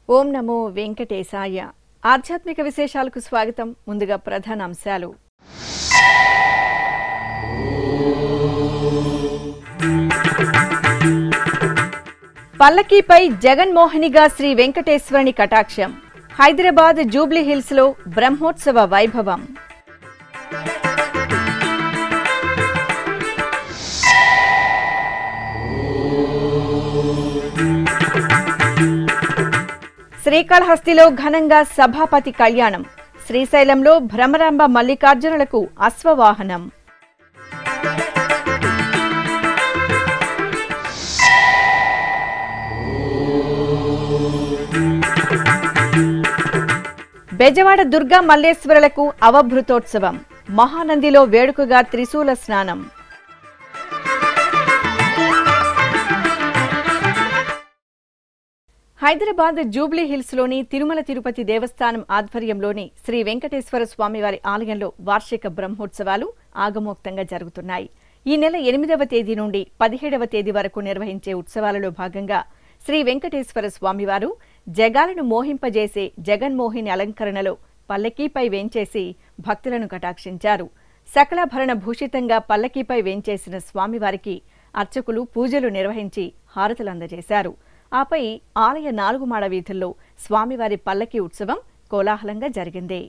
ఓం నమో వెంకటేశాయ. ఆధ్యాత్మిక విశేషాలకు స్వాగతం. ముందుగా ప్రధాన అంశాలు. పల్లకీపై జగన్మోహినిగా శ్రీ వెంకటేశ్వరుని కటాక్షం. హైదరాబాద్ జూబ్లీ హిల్స్ లో బ్రహ్మోత్సవ వైభవం. శ్రీకాళహస్తిలో ఘనంగా సభాపతి కళ్యాణం. శ్రీశైలంలో భ్రమరాంబ మల్లికార్జునులకు అశ్వవాహనం. బెజవాడ దుర్గా మల్లేశ్వరులకు అవభృతోత్సవం. మహానందిలో వేడుకగా త్రిశూల స్నానం. హైదరాబాద్ జూబ్లీ హిల్స్ లోని తిరుమల తిరుపతి దేవస్థానం ఆధ్వర్యంలోని శ్రీ వెంకటేశ్వర స్వామివారి ఆలయంలో వార్షిక బ్రహ్మోత్సవాలు ఆగమోక్తంగా జరుగుతున్నాయి. ఈ నెల 8వ తేదీ నుండి 17వ తేదీ వరకు నిర్వహించే ఉత్సవాలలో భాగంగా శ్రీ వెంకటేశ్వర స్వామివారు జగాలను మోహింపజేసే జగన్మోహిని అలంకరణలో పల్లకీపై వేంచేసి భక్తులను కటాక్షించారు. సకలాభరణ భూషితంగా పల్లకీపై వేంచేసిన స్వామివారికి అర్చకులు పూజలు నిర్వహించి హారతులు అందజేశారు. ఆపై ఆలయ 4 మాడ వీధుల్లో స్వామివారి పల్లకీ ఉత్సవం కోలాహలంగా జరిగింది.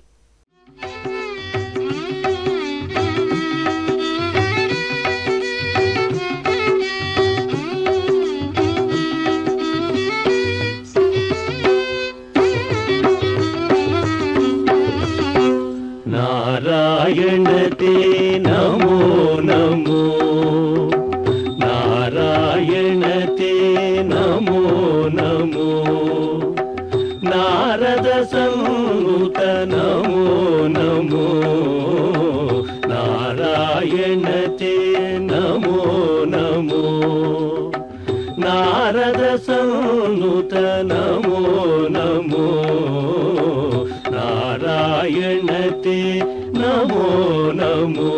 నారాయణతే నమో నమో, నారాయణతే నమో నమో, నారద సంత నమో నమో, నారాయణతే నమో నమో, నారద సంత నమో నమో, నారాయణతే నమో నమో.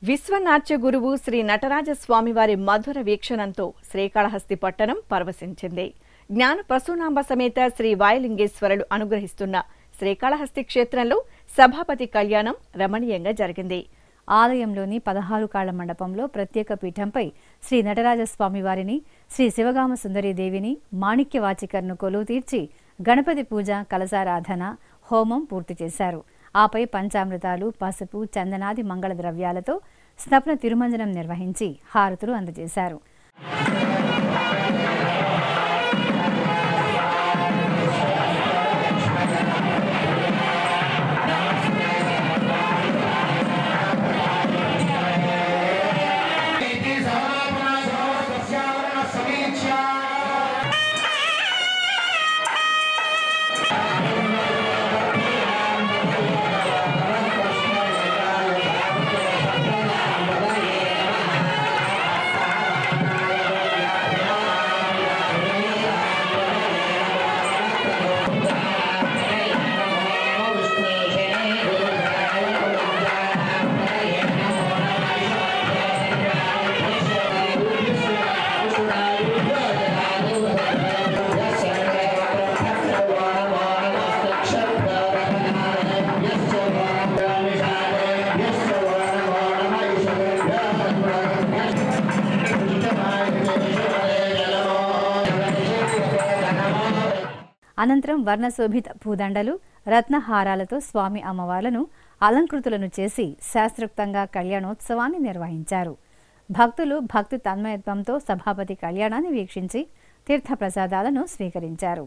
విశ్వనాట్య గురువు శ్రీ నటరాజ స్వామివారి మధుర వీక్షణంతో శ్రీకాళహస్తి పట్టణం పరవశించింది. జ్ఞాన ప్రసూనాంబ సమేత శ్రీ వాయులింగేశ్వరులు అనుగ్రహిస్తున్న శ్రీకాళహస్తి క్షేత్రంలో సభాపతి కళ్యాణం రమణీయంగా జరిగింది. ఆలయంలోని 16 కాళ్ల మండపంలో ప్రత్యేక పీఠంపై శ్రీ నటరాజస్వామి వారిని, శ్రీ శివగామ సుందరీదేవిని, మాణిక్యవాచికర్ను కొలువు తీర్చి గణపతి పూజ, కలశారాధన, హోమం పూర్తి చేశారు. ఆపై పంచామృతాలు, పసుపు, చందనాది మంగళ ద్రవ్యాలతో స్నపన తిరుమంజనం నిర్వహించి హారతులు అందజేశారు. అనంతరం వర్ణశోభిత పూదండలు, రత్నహారాలతో స్వామి అమ్మవార్లను అలంకృతులను చేసి శాస్త్రోక్తంగా కళ్యాణోత్సవాన్ని నిర్వహించారు. భక్తులు భక్తి తన్మయత్వంతో సభాపతి కళ్యాణాన్ని వీక్షించి తీర్థప్రసాదాలను స్వీకరించారు.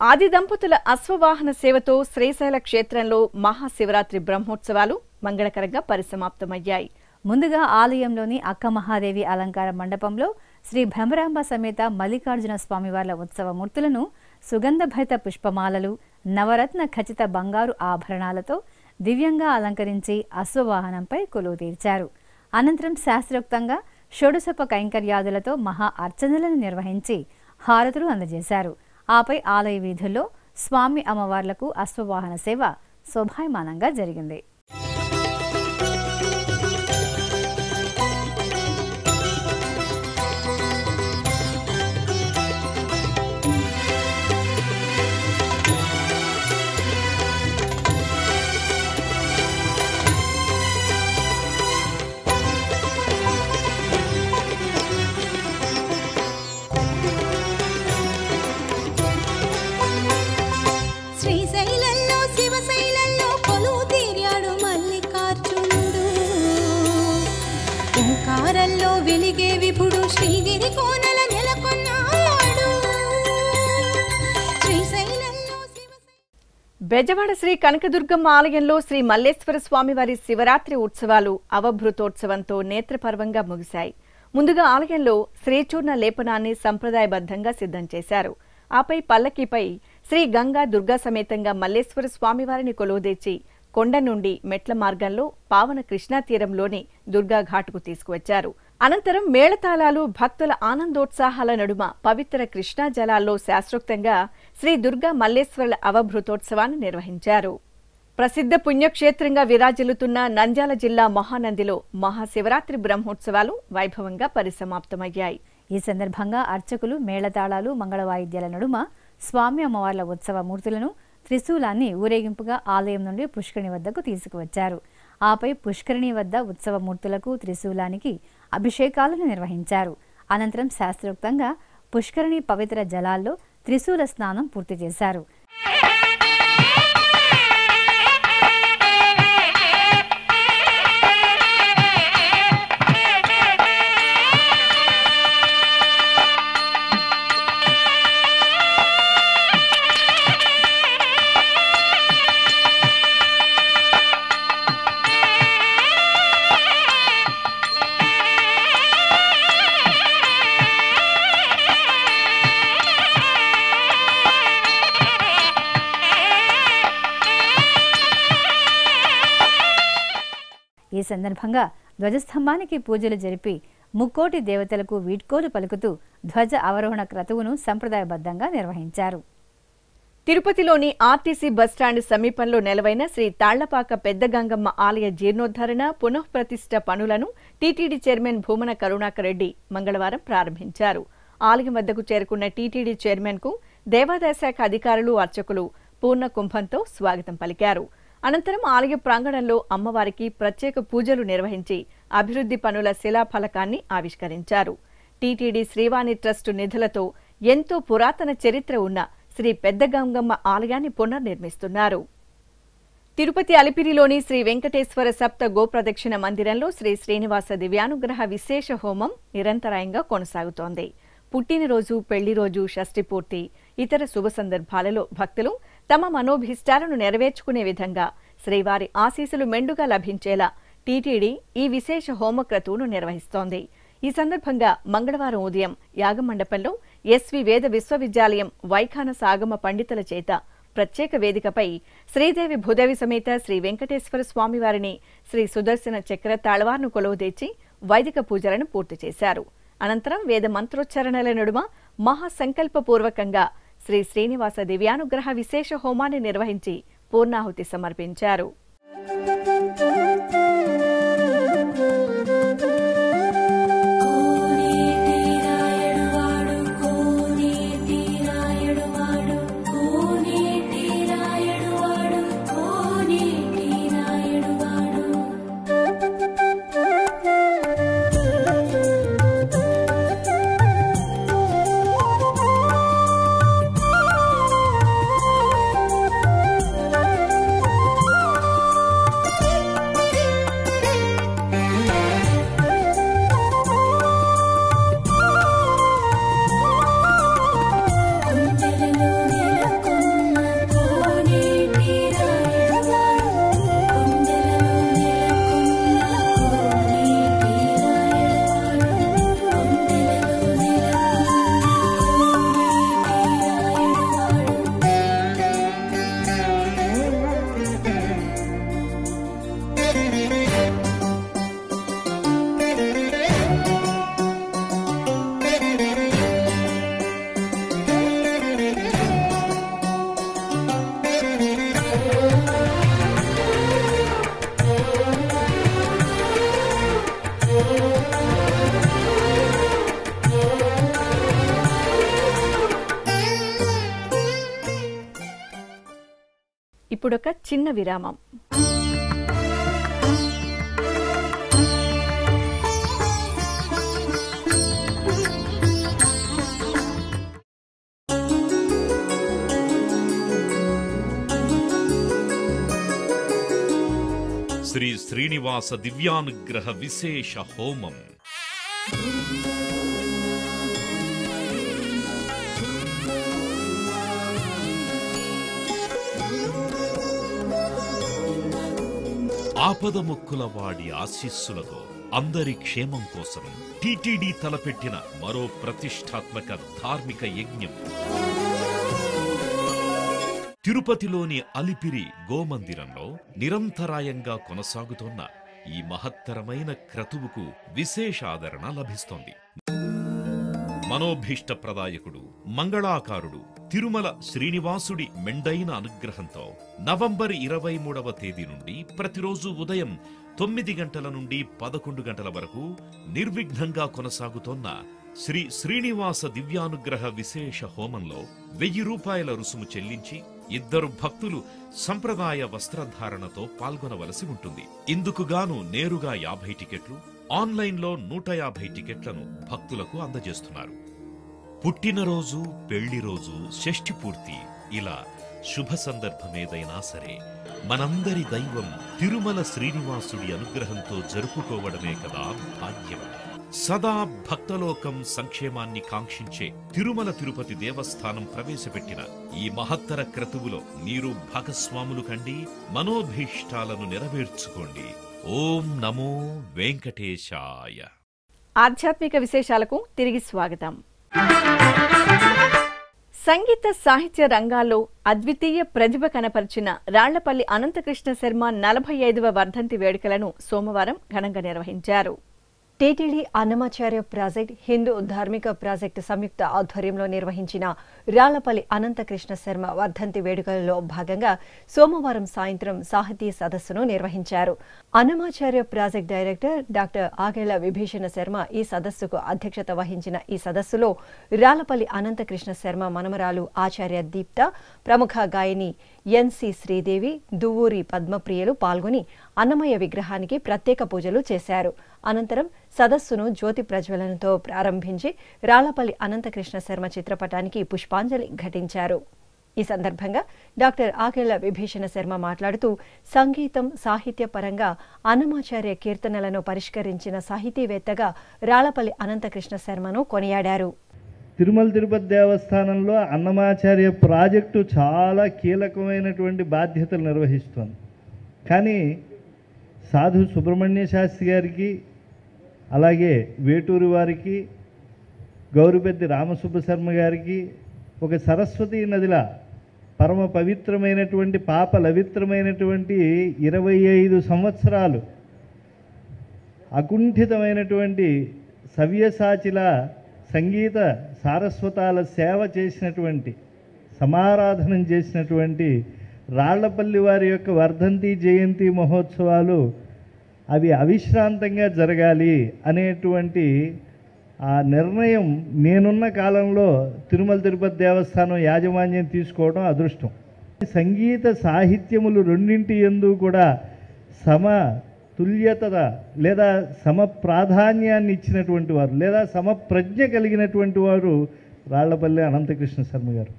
ఆది దంపతుల అశ్వవాహన సేవతో శ్రీశైల క్షేత్రంలో మహాశివరాత్రి బ్రహ్మోత్సవాలు మంగళకరంగా పరిసమాప్తమయ్యాయి. ముందుగా ఆలయంలోని అక్క మహాదేవి అలంకార మండపంలో శ్రీ భ్రమరాంబ సమేత మల్లికార్జున స్వామివార్ల ఉత్సవ మూర్తులను సుగంధభరిత పుష్పమాలలు, నవరత్న ఖచ్చిత బంగారు ఆభరణాలతో దివ్యంగా అలంకరించి అశ్వవాహనంపై కొలువు తీర్చారు. అనంతరం శాస్త్రోక్తంగా షోడశోప కైంకర్యాదులతో మహా అర్చనలను నిర్వహించి హారతులు అందజేశారు. ఆపై ఆలయ వీధుల్లో స్వామి అమ్మవార్లకు అశ్వవాహన సేవ శోభాయమానంగా జరిగింది. శ్రీశైలంలో శివశైలంలో కొలువు తీరాడు మల్లికార్జునుడు. ఓంకారంలో వెలిగే విభుడు శ్రీగిరి కోనల నెలకొన్నాడు. శ్రీశైలంలో బెజవాడ శ్రీ కనకదుర్గమ్మ ఆలయంలో శ్రీ మల్లేశ్వర స్వామివారి శివరాత్రి ఉత్సవాలు అవభృతోత్సవంతో నేత్రపర్వంగా ముగిశాయి. ముందుగా ఆలయంలో శ్రీచూర్ణ లేపనాన్ని సంప్రదాయబద్ధంగా సిద్ధం చేశారు. ఆపై పల్లకీపై శ్రీ గంగా దుర్గా సమేతంగా మల్లేశ్వర స్వామివారిని కొలువుదీర్చి కొండ నుండి మెట్ల మార్గంలో పావన కృష్ణా తీరంలోని దుర్గా ఘాటుకు తీసుకువచ్చారు. అనంతరం మేళతాళాలు, భక్తుల ఆనందోత్సాహాల నడుమ పవిత్ర కృష్ణా జలాల్లో శాస్త్రోక్తంగా శ్రీ దుర్గా మల్లేశ్వరుల అవభృతోత్సవాన్ని నిర్వహించారు. ప్రసిద్ధ పుణ్యక్షేత్రంగా విరాజిల్లుతున్న నంద్యాల జిల్లా మహానందిలో మహాశివరాత్రి బ్రహ్మోత్సవాలు వైభవంగా పరిసమాప్తమయ్యాయి. ఈ సందర్భంగా అర్చకులు మేళతాళాలు, మంగళవాయిద్యాల నడుమ స్వామి అమ్మవార్ల ఉత్సవ మూర్తులను, త్రిశూలాన్ని ఊరేగింపుగా ఆలయం నుండి పుష్కరిణి వద్దకు తీసుకువచ్చారు. ఆపై పుష్కరిణి వద్ద ఉత్సవ మూర్తులకు, త్రిశూలానికి అభిషేకాలను నిర్వహించారు. అనంతరం శాస్త్రోక్తంగా పుష్కరిణి పవిత్ర జలాల్లో త్రిశూల స్నానం పూర్తి చేశారు. ఈ సందర్భంగా ధ్వజస్తంభానికి పూజలు జరిపి ముక్కోటి దేవతలకు వీడ్కోలు పలుకుతూ ధ్వజ అవరోహణ క్రతువును సంప్రదాయబద్ధంగా నిర్వహించారు. తిరుపతిలోని ఆర్టీసీ బస్టాండ్ సమీపంలో నెలవైన శ్రీ తాళ్లపాక పెద్ద గంగమ్మ ఆలయ జీర్ణోద్ధరణ, పునఃప్రతిష్ఠ పనులను టీటీడీ చైర్మన్ భూమన కరుణాకర్ రెడ్డి మంగళవారం ప్రారంభించారు. ఆలయం వద్దకు చేరుకున్న టీటీడీ చైర్మన్ కు దేవాదాయ శాఖ అధికారులు, అర్చకులు పూర్ణ కుంభంతో స్వాగతం పలికారు. అనంతరం ఆలయ ప్రాంగణంలో అమ్మవారికి ప్రత్యేక పూజలు నిర్వహించి అభివృద్ధి పనుల శిలాఫలకాన్ని ఆవిష్కరించారు. టీటీడీ శ్రీవాణి ట్రస్టు నిధులతో ఎంతో పురాతన చరిత్ర ఉన్న శ్రీ పెద్ద గంగమ్మ ఆలయాన్ని పునర్నిర్మిస్తున్నారు. తిరుపతి అలిపిరిలోని శ్రీ వెంకటేశ్వర సప్త గోప్రదక్షిణ మందిరంలో శ్రీ శ్రీనివాస దివ్యానుగ్రహ విశేష హోమం నిరంతరాయంగా కొనసాగుతోంది. పుట్టినరోజు, పెళ్లిరోజు, షష్ఠిపూర్తి, ఇతర శుభ సందర్భాలలో భక్తులు తమ మనోభీష్టాలను నెరవేర్చుకునే విధంగా శ్రీవారి ఆశీస్సులు మెండుగా లభించేలా టీటీడీ ఈ విశేష హోమక్రతువును నిర్వహిస్తోంది. ఈ సందర్భంగా మంగళవారం ఉదయం యాగమండపంలో ఎస్వి వేద విశ్వవిద్యాలయం వైఖానస ఆగమ పండితుల చేత ప్రత్యేక వేదికపై శ్రీదేవి భూదేవి సమేత శ్రీ వెంకటేశ్వర స్వామివారిని, శ్రీ సుదర్శన చక్ర తాళ్వార్ను కొలువుదీర్చి వైదిక పూజలను పూర్తి చేశారు. అనంతరం వేద మంత్రోచ్చరణల నడుమ మహాసంకల్పపూర్వకంగా శ్రీ శ్రీనివాస దివ్యానుగ్రహ విశేష హోమాన్ని నిర్వహించి పూర్ణాహుతి సమర్పించారు. ఇప్పుడొక చిన్న విరామం. శ్రీ శ్రీనివాస దివ్యానుగ్రహ విశేష హోమం. ఆపద మొక్కుల వాడి ఆశీస్సులతో అందరి క్షేమం కోసం టీటీడీ తలపెట్టిన మరో ప్రతిష్టాత్మక ధార్మిక యజ్ఞం. తిరుపతిలోని అలిపిరి గోమందిరంలో నిరంతరాయంగా కొనసాగుతోన్న ఈ మహత్తరమైన క్రతువుకు విశేష ఆదరణ లభిస్తోంది. మనోభీష్టప్రదాయకుడు మంగళాకారుడు తిరుమల శ్రీనివాసుడి మెండైన అనుగ్రహంతో నవంబర్ 23వ తేదీ నుండి ప్రతిరోజు ఉదయం 9 గంటల నుండి 11 గంటల వరకు నిర్విఘ్నంగా కొనసాగుతోన్న శ్రీ శ్రీనివాస దివ్యానుగ్రహ విశేష హోమంలో 1000 రూపాయల రుసుము చెల్లించి 2 భక్తులు సంప్రదాయ వస్త్రధారణతో పాల్గొనవలసి ఉంటుంది. ఇందుకుగాను నేరుగా 50 టికెట్లు, ఆన్లైన్లో 150 టికెట్లను భక్తులకు అందజేస్తున్నారు. పుట్టినరోజు, పెళ్లి రోజు, షష్ఠి పూర్తి ఇలా శుభ సందర్భమేదైనా సరే మనందరి దైవం తిరుమల శ్రీనివాసుడి అనుగ్రహంతో జరుపుకోవడమే కదా భాగ్యం. సదా భక్తలోకం సంక్షేమాన్ని కాంక్షించే తిరుమల తిరుపతి దేవస్థానం ప్రవేశపెట్టిన ఈ మహత్తర క్రతువులో మీరు భాగస్వాములు కండి, మనోభీష్టాలను నెరవేర్చుకోండి. ఓం నమో వెంకటేశాయ. ఆధ్యాత్మిక విశేషాలకు తిరిగి స్వాగతం. సంగీత సాహిత్య రంగాల్లో అద్వితీయ ప్రతిభ కనపరిచిన రాళ్లపల్లి అనంతకృష్ణ శర్మ 45వ వర్ధంతి వేడుకలను సోమవారం ఘనంగా నిర్వహించారు. టీటీడీ అన్నమాచార్య ప్రాజెక్ట్, హిందూ ధార్మిక ప్రాజెక్టు సంయుక్త ఆధ్వర్యంలో నిర్వహించిన రాళ్లపల్లి అనంతకృష్ణ శర్మ వర్ధంతి వేడుకలలో భాగంగా సోమవారం సాయంత్రం సాహితీ సదస్సును నిర్వహించారు. Annamacharya project director doctor Akella Vibhishana Sharma ఈ సదస్సుకు అధ్యక్షత వహించిన ఈ సదస్సులో రాళ్లపల్లి అనంతకృష్ణ శర్మ మనమరాలు ఆచార్య దీప్త, ప్రముఖ గాయని ఎన్సి శ్రీదేవి, దువ్వూరి పద్మప్రియలు పాల్గొని అన్నమయ్య విగ్రహానికి ప్రత్యేక పూజలు చేశారు. అనంతరం సదస్సును జ్యోతి ప్రజ్వలనతో ప్రారంభించి రాళ్లపల్లి అనంతకృష్ణ శర్మ చిత్రపటానికి పుష్పాంజలి ఘటించారు. ఈ సందర్భంగా డాక్టర్ ఆగేళ్ల విభీషణ శర్మ మాట్లాడుతూ సంగీతం, సాహిత్య పరంగా అన్నమాచార్య కీర్తనలను పరిష్కరించిన సాహితీవేత్తగా రాళ్లపల్లి అనంతకృష్ణ శర్మను కొనియాడారు. తిరుమల తిరుపతి దేవస్థానంలో అన్నమాచార్య ప్రాజెక్టు చాలా కీలకమైనటువంటి బాధ్యతలు నిర్వహిస్తోంది. కానీ సాధు సుబ్రహ్మణ్య శాస్త్రి గారికి, అలాగే వేటూరి వారికి, గౌరిపెద్ది రామసుబ్బ శర్మ గారికి ఒక సరస్వతీ నదిలా పరమ పవిత్రమైనటువంటి, పాప లవిత్రమైనటువంటి 25 సంవత్సరాలు అకుంఠితమైనటువంటి సవ్యసాచిలా సంగీత సారస్వతాల సేవ చేసినటువంటి, సమారాధనం చేసినటువంటి రాళ్లపల్లి వారి యొక్క వర్ధంతి జయంతి మహోత్సవాలు అవి అవిశ్రాంతంగా జరగాలి అనేటువంటి ఆ నిర్ణయం నేనున్న కాలంలో తిరుమల తిరుపతి దేవస్థానం యాజమాన్యం తీసుకోవడం అదృష్టం. సంగీత సాహిత్యములు రెండింటి యందు కూడా సమతుల్యత లేదా సమ ప్రాధాన్యాన్ని ఇచ్చినటువంటి వారు లేదా సమప్రజ్ఞ కలిగినటువంటి వారు రాళ్లపల్లి అనంతకృష్ణ శర్మ గారు.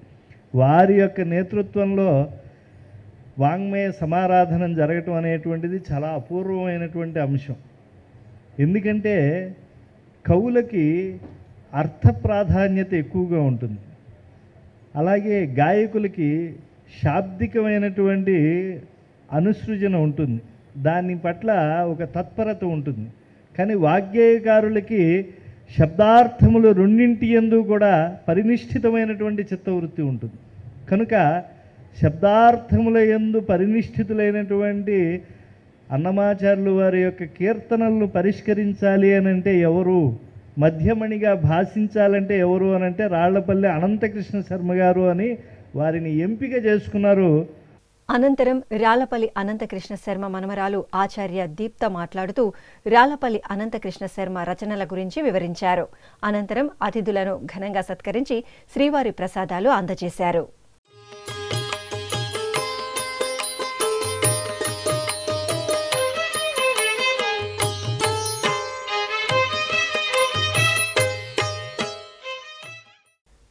వారి యొక్క నేతృత్వంలో వాంగ్మయ సమారాధనం జరగటం అనేటువంటిది చాలా అపూర్వమైనటువంటి అంశం. ఎందుకంటే కవులకి అర్థ ప్రాధాన్యత ఎక్కువగా ఉంటుంది, అలాగే గాయకులకి శాబ్దికమైనటువంటి అనుసృజన ఉంటుంది, దాని పట్ల ఒక తత్పరత ఉంటుంది. కానీ వాగ్గేయకారులకి శబ్దార్థములు రెండింటి యందు కూడా పరినిష్ఠితమైనటువంటి చిత్తవృత్తి ఉంటుంది. కనుక శబ్దార్థముల యందు పరినిష్ఠితులైనటువంటి అన్నమాచార్యులు వారి యొక్క కీర్తనలను పరిష్కరించాలి అని అంటే ఎవరు, మధ్యమణిగా భాషించాలంటే ఎవరు అని అంటే రాళ్లపల్లి అనంతకృష్ణ శర్మ గారు అని వారిని ఎంపిక చేసుకున్నారు. అనంతరం రాళ్లపల్లి అనంతకృష్ణ శర్మ మనమరాలు ఆచార్య దీప్త మాట్లాడుతూ రాళ్లపల్లి అనంతకృష్ణ శర్మ రచనల గురించి వివరించారు. అనంతరం అతిథులను ఘనంగా సత్కరించి శ్రీవారి ప్రసాదాలు అందజేశారు.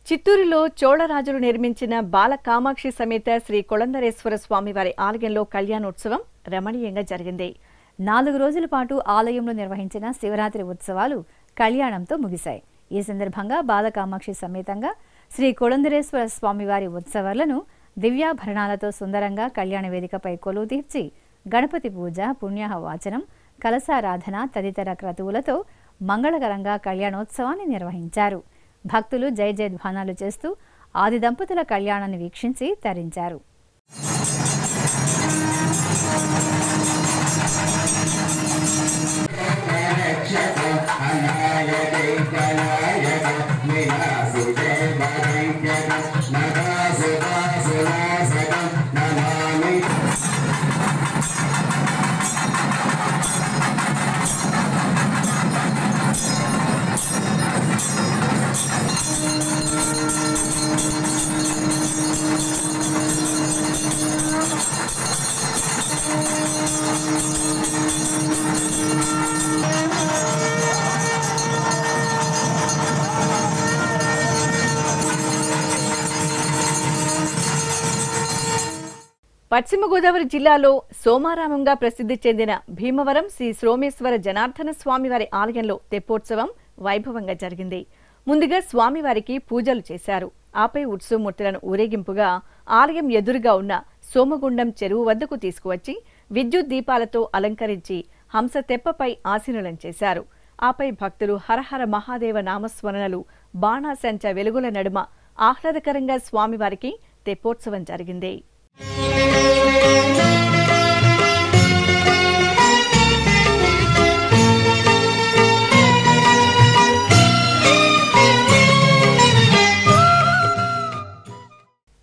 చిత్తూరులో చోళరాజులు నిర్మించిన బాల కామాక్షి సమేత శ్రీ కొళందరేశ్వర స్వామివారి ఆలయంలో కళ్యాణోత్సవం రమణీయంగా జరిగింది. 4 రోజుల పాటు ఆలయంలో నిర్వహించిన శివరాత్రి ఉత్సవాలు కళ్యాణంతో ముగిశాయి. ఈ సందర్భంగా బాలకామాక్షి సమేతంగా శ్రీ కొళందరేశ్వర స్వామివారి ఉత్సవాలను దివ్యాభరణాలతో సుందరంగా కళ్యాణ వేదికపై కొలువు తీర్చి గణపతి పూజ, పుణ్యాహ వాచనం, కలశారాధన తదితర క్రతువులతో మంగళకరంగా కళ్యాణోత్సవాన్ని నిర్వహించారు. భక్తులు జయ జయధ్వానాలు చేస్తూ ఆది దంపతుల కళ్యాణాన్ని వీక్షించి తరించారు. పశ్చిమ గోదావరి జిల్లాలో సోమారామంగా ప్రసిద్ధి చెందిన భీమవరం శ్రీ సోమేశ్వర జనార్దన స్వామివారి ఆలయంలో తెప్పోత్సవం వైభవంగా జరిగింది. ముందుగా స్వామివారికి పూజలు చేశారు. ఆపై ఉత్సవమూర్తులను ఊరేగింపుగా ఆలయం ఎదురుగా ఉన్న సోమగుండం చెరువు వద్దకు తీసుకువచ్చి విద్యుత్ దీపాలతో అలంకరించి హంస తెప్పపై ఆసీనులను చేశారు. ఆపై భక్తులు హరహర మహాదేవ నామస్మరణలు, బాణాసంచ వెలుగుల నడుమ ఆహ్లాదకరంగా స్వామివారికి తెప్పోత్సవం జరిగింది.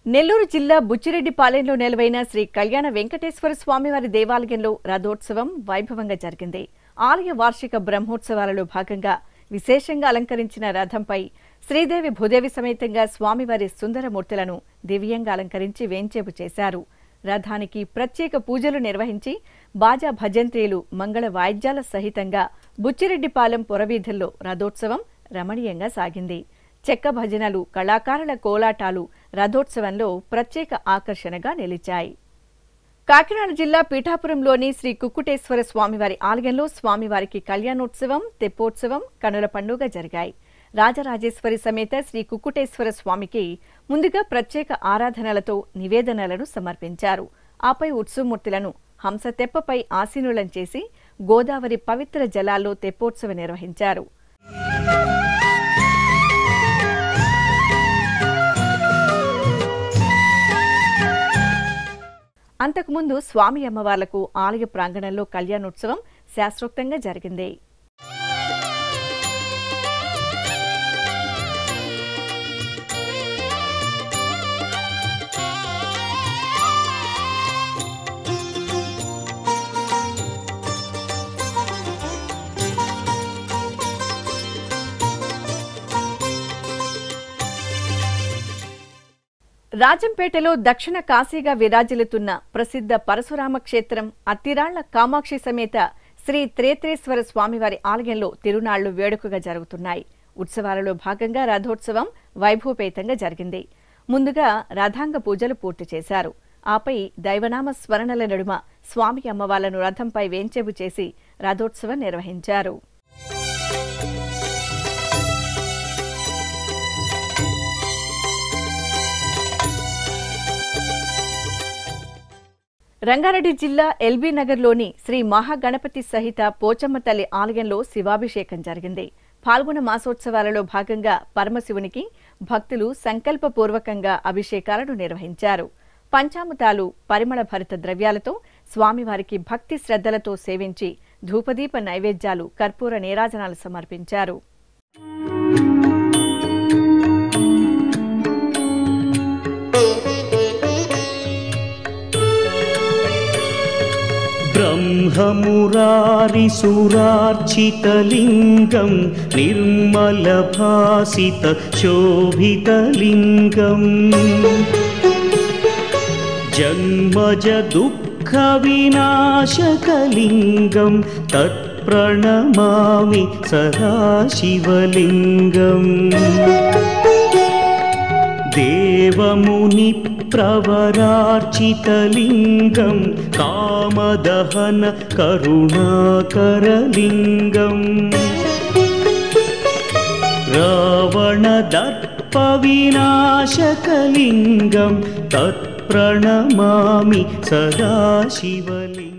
నెల్లూరు జిల్లా బుచ్చిరెడ్డిపాలెంలో నెలవైన శ్రీ కళ్యాణ వెంకటేశ్వర స్వామివారి దేవాలయంలో రథోత్సవం వైభవంగా జరిగింది. ఆలయ వార్షిక బ్రహ్మోత్సవాలలో భాగంగా విశేషంగా అలంకరించిన రథంపై శ్రీదేవి భూదేవి సమేతంగా స్వామివారి సుందరమూర్తులను దివ్యంగా అలంకరించి వేంచేపు చేశారు. రథానికి ప్రత్యేక పూజలు నిర్వహించి బాజా భజంత్రీలు, మంగళ వాయిద్యాల సహితంగా బుచ్చిరెడ్డిపాలెం పురవీధుల్లో రథోత్సవం రమణీయంగా సాగింది. చెక్క భజనలు, కళాకారుల కోలాటాలు రథోత్సవంలో ప్రత్యేక ఆకర్షణగా నిలిచాయి. కాకినాడ జిల్లా పీఠాపురంలోని శ్రీ కుక్కుటేశ్వర స్వామివారి ఆలయంలో స్వామివారికి కళ్యాణోత్సవం, తెప్పోత్సవం, కనుల పండుగ జరిగాయి. రాజరాజేశ్వరి సమేత శ్రీ కుక్కుటేశ్వర స్వామికి ముందుగా ప్రత్యేక ఆరాధనలతో నివేదనలను సమర్పించారు. ఆపై ఉత్సవమూర్తులను హంస తెప్పపై ఆసీనులను చేసి గోదావరి పవిత్ర జలాల్లో తెప్పోత్సవం నిర్వహించారు. అంతకుముందు స్వామి అమ్మవార్లకు ఆలయ ప్రాంగణంలో కళ్యాణోత్సవం శాస్త్రోక్తంగా జరిగింది. రాజంపేటలో దక్షిణ కాశీగా విరాజిల్లుతున్న ప్రసిద్ధ పరశురామ క్షేత్రం అత్తిరాళ్ల కామాక్షి సమేత శ్రీ త్రేత్రేశ్వర స్వామివారి ఆలయంలో తిరునాళ్లు వేడుకగా జరుగుతున్నాయి. ఉత్సవాలలో భాగంగా రథోత్సవం వైభవపేతంగా జరిగింది. ముందుగా రథాంగ పూజలు పూర్తి చేశారు. ఆపై దైవనామ స్మరణల నడుమ స్వామి అమ్మవార్లను రథంపై వేంచేపు చేసి రథోత్సవం నిర్వహించారు. రంగారెడ్డి జిల్లా ఎల్బీ నగర్లోని శ్రీ మహాగణపతి సహిత పోచమ్మ తల్లి ఆలయంలో శివాభిషేకం జరిగింది. పాల్గొన మాసోత్సవాలలో భాగంగా పరమశివునికి భక్తులు సంకల్పపూర్వకంగా అభిషేకాలను నిర్వహించారు. పంచామృతాలు, పరిమళ భరిత ద్రవ్యాలతో స్వామివారికి భక్తి శ్రద్ధలతో సేవించి ధూపదీప నైవేద్యాలు, కర్పూర నీరాజనాలు సమర్పించారు. ब्रह्ममुरारिसुरार्चितलिङ्गं निर्मलभासितशोभितलिङ्गम् जन्मजदुःखविनाशकलिङ्गं तत्प्रणमामि सदा शिवलिङ्गम् देवमुनिप्रवरार्चितलिङ्गं कामदहन करुणाकरलिङ्गम् रावणदर्पविनाशकलिङ्गं तत्प्रणमामि सदा शिवलिङ्गम्.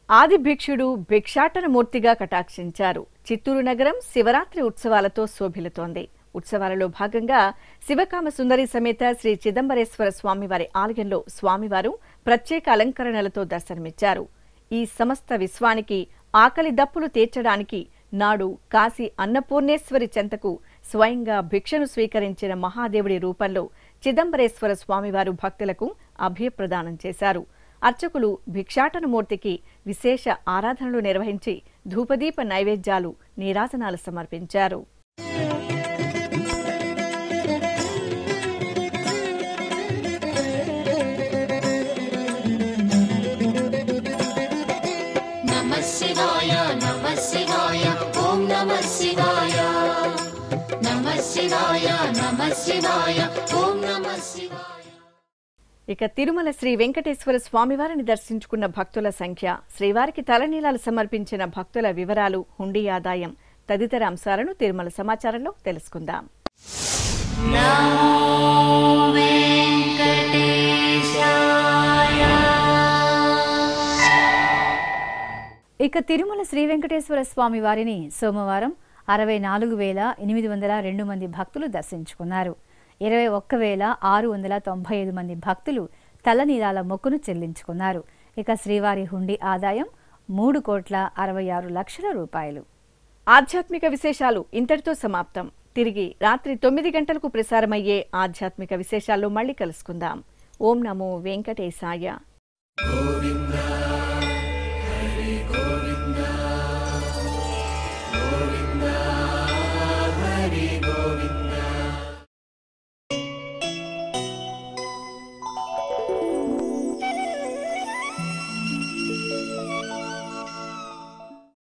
ఆది భిక్షుడు భిక్షాటన మూర్తిగా కటాక్షించారు. చిత్తూరు నగరం శివరాత్రి ఉత్సవాలతో శోభిల్లుతోంది. ఉత్సవాలలో భాగంగా శివకామ సుందరి సమేత శ్రీ చిదంబరేశ్వర స్వామివారి ఆలయంలో స్వామివారు ప్రత్యేక అలంకరణలతో దర్శనమిచ్చారు. ఈ సమస్త విశ్వానికి ఆకలి దప్పులు తీర్చడానికి నాడు కాశీ అన్నపూర్ణేశ్వరి చెంతకు స్వయంగా భిక్షను స్వీకరించిన మహాదేవుడి రూపంలో చిదంబరేశ్వర స్వామివారు భక్తులకు అభయప్రదానం చేశారు. అర్చకులు భిక్షాటన మూర్తికి విశేష ఆరాధనలు నిర్వహించి ధూపదీప నైవేద్యాలు, నీరాజనాలు సమర్పించారు. ఇక తిరుమల శ్రీ వెంకటేశ్వర స్వామివారిని దర్శించుకున్న భక్తుల సంఖ్య, శ్రీవారికి తలనీలాలు సమర్పించిన భక్తుల వివరాలు, హుండీ ఆదాయం తదితర అంశాలను తిరుమల సమాచారంలో తెలుసుకుందాం. ఇక తిరుమల శ్రీ వెంకటేశ్వర స్వామి వారిని సోమవారం 64,802 మంది భక్తులు దర్శించుకున్నారు. 21,695 మంది భక్తులు తలనీలాల మొక్కును చెల్లించుకున్నారు. ఇక శ్రీవారి హుండీ ఆదాయం 3,66,00,000 రూపాయలు. ఆధ్యాత్మిక విశేషాలు ఇంతటితో సమాప్తం. తిరిగి రాత్రి 9 గంటలకు ప్రసారమయ్యే ఆధ్యాత్మిక విశేషాల్లో మళ్ళీ కలుసుకుందాం. ఓం నమో వెంకటేశాయ. గోవిందా హరి గోవిందా.